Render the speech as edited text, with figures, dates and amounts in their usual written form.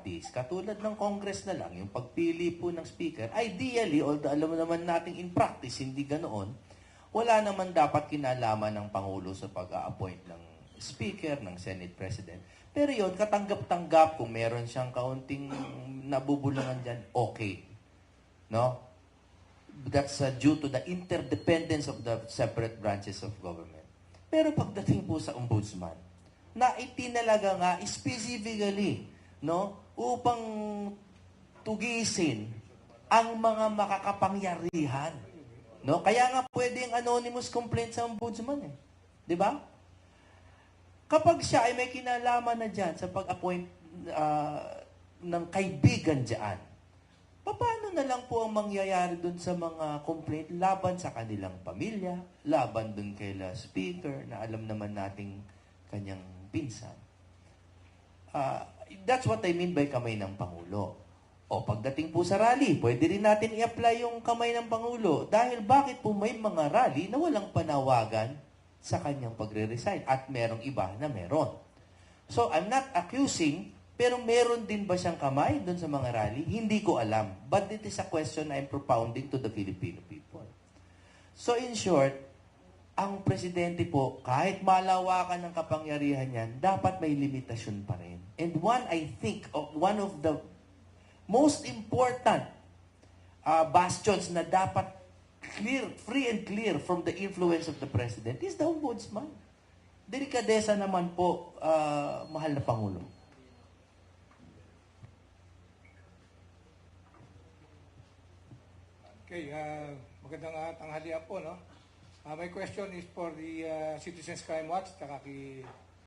bodies, katulad ng Congress na lang, yung pagpili po ng speaker, ideally, although alam naman natin in practice, hindi ganoon, wala naman dapat kinalaman ng Pangulo sa pag-a-appoint ng speaker, ng Senate President. Pero yun, katanggap-tanggap, kung meron siyang kaunting nabubulungan dyan, okay. No? That's due to the interdependence of the separate branches of government. Pero pagdating po sa ombudsman, na itinalaga nga specifically, no, upang tugisin ang mga makakapangyarihan. No? Kaya nga pwedeng anonymous complaint sa ombudsman. 'Di ba? Kapag siya ay may kinalaman na dyan sa pag-appoint ng kaibigan dyan, paano na lang po ang mangyayari dun sa mga complaint laban sa kanilang pamilya, laban dun kay la speaker na alam naman nating kanyang pinsan. That's what I mean by kamay ng Pangulo. O pagdating po sa rally, pwede rin natin i-apply yung kamay ng Pangulo dahil bakit po may mga rally na walang panawagan sa kanyang pagre-resign at merong iba na meron. So I'm not accusing, pero meron din ba siyang kamay doon sa mga rally? Hindi ko alam. But it is a question I'm propounding to the Filipino people. So in short, ang presidente po, kahit malawakan ng kapangyarihan niyan, dapat may limitasyon pa rin. And one of the most important bastions na dapat free and clear from the influence of the president is the ombudsman. Delikadesa naman po, mahal na Pangulo. Okay, magandang tanghalian po, no? My question is for the Citizens Crime Watch, tsaka kay